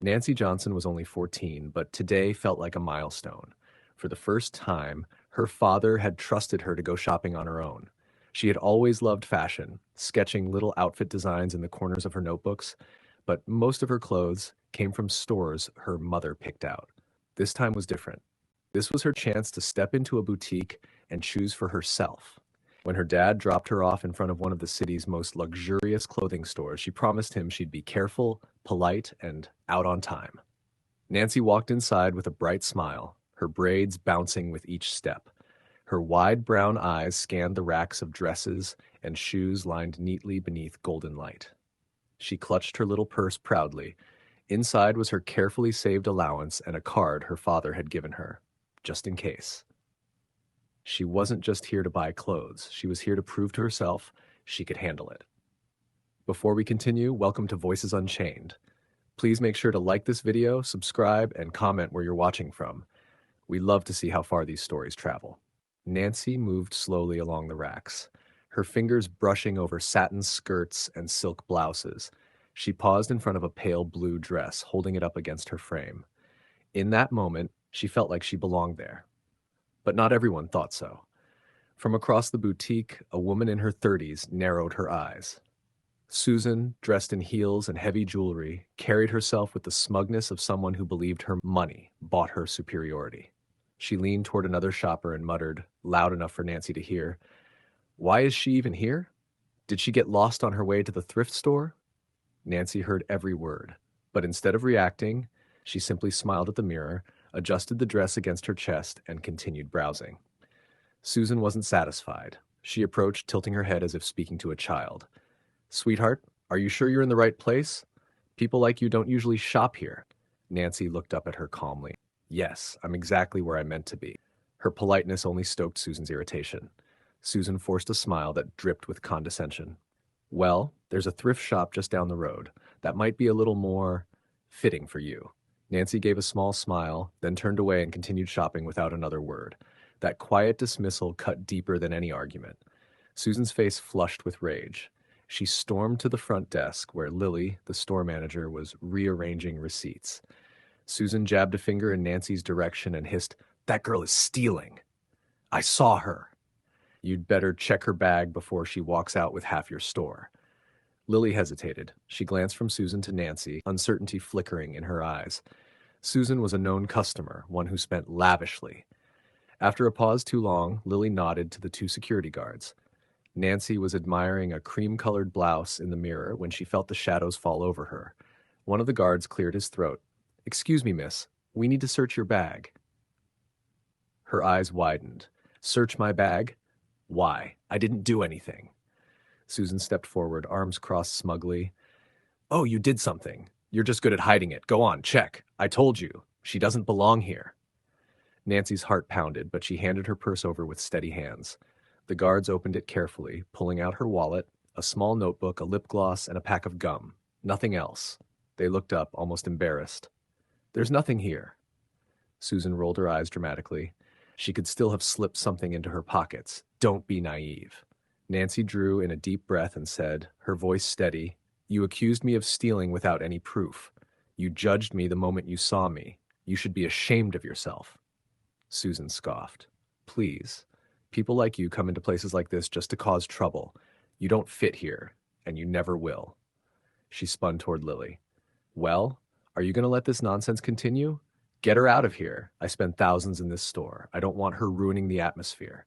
Nancy Johnson was only 14, but today felt like a milestone. For the first time, her father had trusted her to go shopping on her own. She had always loved fashion, sketching little outfit designs in the corners of her notebooks, but most of her clothes came from stores her mother picked out. This time was different. This was her chance to step into a boutique and choose for herself. When her dad dropped her off in front of one of the city's most luxurious clothing stores, she promised him she'd be careful, polite, and out on time. Nancy walked inside with a bright smile, her braids bouncing with each step. Her wide brown eyes scanned the racks of dresses and shoes lined neatly beneath golden light. She clutched her little purse proudly. Inside was her carefully saved allowance and a card her father had given her, just in case. She wasn't just here to buy clothes. She was here to prove to herself she could handle it. Before we continue, welcome to Voices Unchained. Please make sure to like this video, subscribe, and comment where you're watching from. We love to see how far these stories travel. Nancy moved slowly along the racks, her fingers brushing over satin skirts and silk blouses. She paused in front of a pale blue dress, holding it up against her frame. In that moment, she felt like she belonged there. But not everyone thought so. From across the boutique, a woman in her 30s narrowed her eyes. Susan, dressed in heels and heavy jewelry, carried herself with the smugness of someone who believed her money bought her superiority. She leaned toward another shopper and muttered, loud enough for Nancy to hear, "Why is she even here? Did she get lost on her way to the thrift store?" Nancy heard every word, but instead of reacting, she simply smiled at the mirror, adjusted the dress against her chest, and continued browsing. Susan wasn't satisfied. She approached, tilting her head as if speaking to a child. "Sweetheart, are you sure you're in the right place? People like you don't usually shop here." Nancy looked up at her calmly. "Yes, I'm exactly where I meant to be." Her politeness only stoked Susan's irritation. Susan forced a smile that dripped with condescension. "Well, there's a thrift shop just down the road. That might be a little more fitting for you." Nancy gave a small smile, then turned away and continued shopping without another word. That quiet dismissal cut deeper than any argument. Susan's face flushed with rage. She stormed to the front desk where Lily, the store manager, was rearranging receipts. Susan jabbed a finger in Nancy's direction and hissed, "That girl is stealing. I saw her. You'd better check her bag before she walks out with half your store." Lily hesitated. She glanced from Susan to Nancy, uncertainty flickering in her eyes. Susan was a known customer, one who spent lavishly. After a pause too long, Lily nodded to the two security guards. Nancy was admiring a cream-colored blouse in the mirror when she felt the shadows fall over her. One of the guards cleared his throat. "Excuse me, miss. We need to search your bag." Her eyes widened. "Search my bag? Why? I didn't do anything." Susan stepped forward, arms crossed smugly. "Oh, you did something. You're just good at hiding it. Go on, check. I told you. She doesn't belong here." Nancy's heart pounded, but she handed her purse over with steady hands. The guards opened it carefully, pulling out her wallet, a small notebook, a lip gloss, and a pack of gum. Nothing else. They looked up, almost embarrassed. "There's nothing here." Susan rolled her eyes dramatically. She could still have slipped something into her pockets. "Don't be naive." Nancy drew in a deep breath and said, her voice steady, "You accused me of stealing without any proof. You judged me the moment you saw me. You should be ashamed of yourself." Susan scoffed. "Please. People like you come into places like this just to cause trouble. You don't fit here, and you never will." She spun toward Lily. "Well, are you going to let this nonsense continue? Get her out of here. I spend thousands in this store. I don't want her ruining the atmosphere."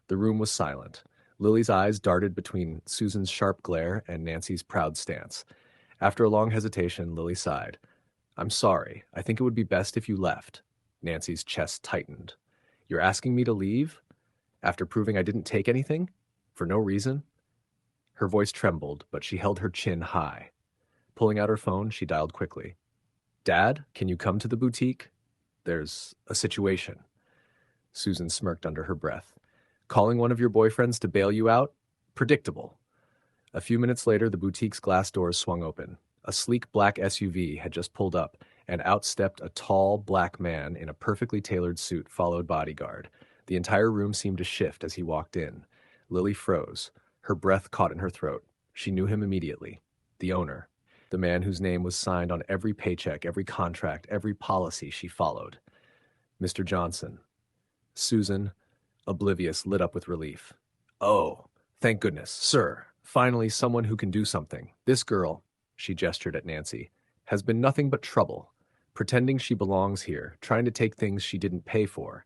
The room was silent. Lily's eyes darted between Susan's sharp glare and Nancy's proud stance. After a long hesitation, Lily sighed. "I'm sorry. I think it would be best if you left." Nancy's chest tightened. "You're asking me to leave? After proving I didn't take anything? For no reason?" Her voice trembled, but she held her chin high. Pulling out her phone, she dialed quickly. "Dad, can you come to the boutique? There's a situation." Susan smirked under her breath. "Calling one of your boyfriends to bail you out? Predictable." A few minutes later, the boutique's glass doors swung open. A sleek black SUV had just pulled up, and out stepped a tall, black man in a perfectly tailored suit, followed bodyguard. The entire room seemed to shift as he walked in. Lily froze. Her breath caught in her throat. She knew him immediately. The owner. the man whose name was signed on every paycheck, every contract, every policy she followed. Mr. Johnson. Susan, oblivious, lit up with relief. Oh, thank goodness, sir. Finally, someone who can do something. This girl, she gestured at Nancy, has been nothing but trouble, pretending she belongs here, trying to take things she didn't pay for.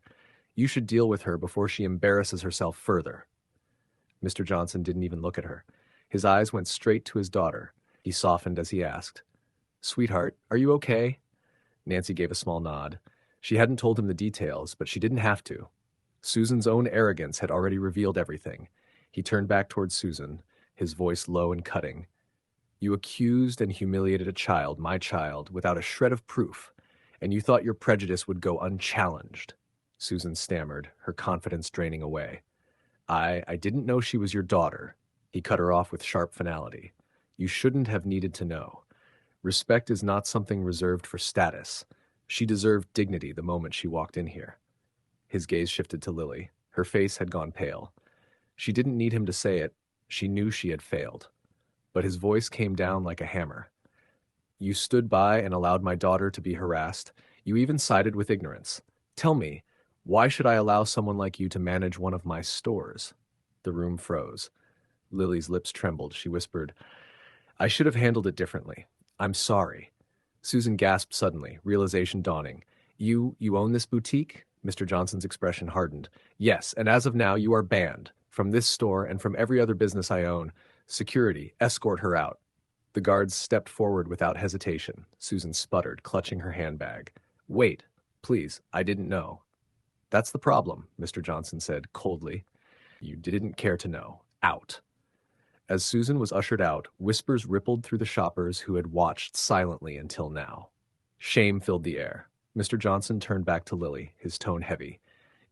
You should deal with her before she embarrasses herself further. Mr. Johnson didn't even look at her. His eyes went straight to his daughter. He softened as he asked, Sweetheart, are you okay? Nancy gave a small nod. She hadn't told him the details, but she didn't have to. Susan's own arrogance had already revealed everything. He turned back towards Susan, his voice low and cutting. You accused and humiliated a child, my child, without a shred of proof, and you thought your prejudice would go unchallenged. Susan stammered, her confidence draining away. I didn't know she was your daughter. He cut her off with sharp finality. You shouldn't have needed to know. Respect is not something reserved for status. She deserved dignity the moment she walked in here. His gaze shifted to Lily. Her face had gone pale. She didn't need him to say it. She knew she had failed. But his voice came down like a hammer. You stood by and allowed my daughter to be harassed. You even sided with ignorance. Tell me, why should I allow someone like you to manage one of my stores? The room froze. Lily's lips trembled. She whispered, I should have handled it differently. I'm sorry. Susan gasped suddenly, realization dawning. You own this boutique? Mr. Johnson's expression hardened. Yes, and as of now, you are banned from this store and from every other business I own. Security, escort her out. The guards stepped forward without hesitation. Susan sputtered, clutching her handbag. Wait, please, I didn't know. That's the problem, Mr. Johnson said coldly. You didn't care to know. Out. As Susan was ushered out, whispers rippled through the shoppers who had watched silently until now. Shame filled the air. Mr. Johnson turned back to Lily, his tone heavy.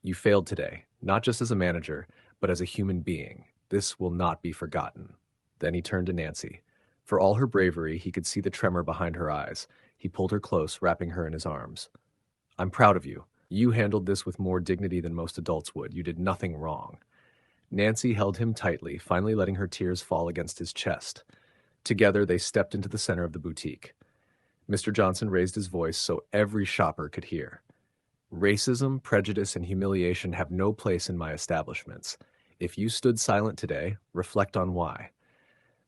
You failed today, not just as a manager, but as a human being. This will not be forgotten. Then he turned to Nancy. For all her bravery, he could see the tremor behind her eyes. He pulled her close, wrapping her in his arms. I'm proud of you. You handled this with more dignity than most adults would. You did nothing wrong. Nancy held him tightly, finally letting her tears fall against his chest. Together, they stepped into the center of the boutique. Mr. Johnson raised his voice so every shopper could hear. Racism, prejudice, and humiliation have no place in my establishments. If you stood silent today, reflect on why.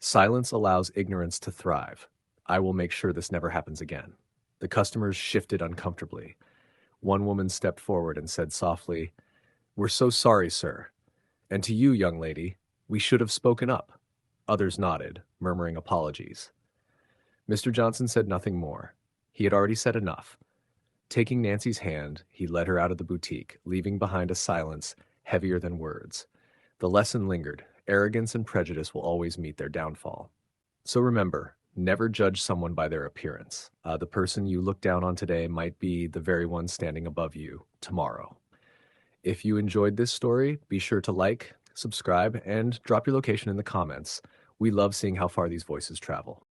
Silence allows ignorance to thrive. I will make sure this never happens again. The customers shifted uncomfortably. One woman stepped forward and said softly, We're so sorry, sir. And to you, young lady, we should have spoken up. Others nodded, murmuring apologies. Mr. Johnson said nothing more. He had already said enough. Taking Nancy's hand, he led her out of the boutique, leaving behind a silence heavier than words. The lesson lingered. Arrogance and prejudice will always meet their downfall. So remember, never judge someone by their appearance. The person you look down on today might be the very one standing above you tomorrow. If you enjoyed this story, be sure to like, subscribe, and drop your location in the comments. We love seeing how far these voices travel.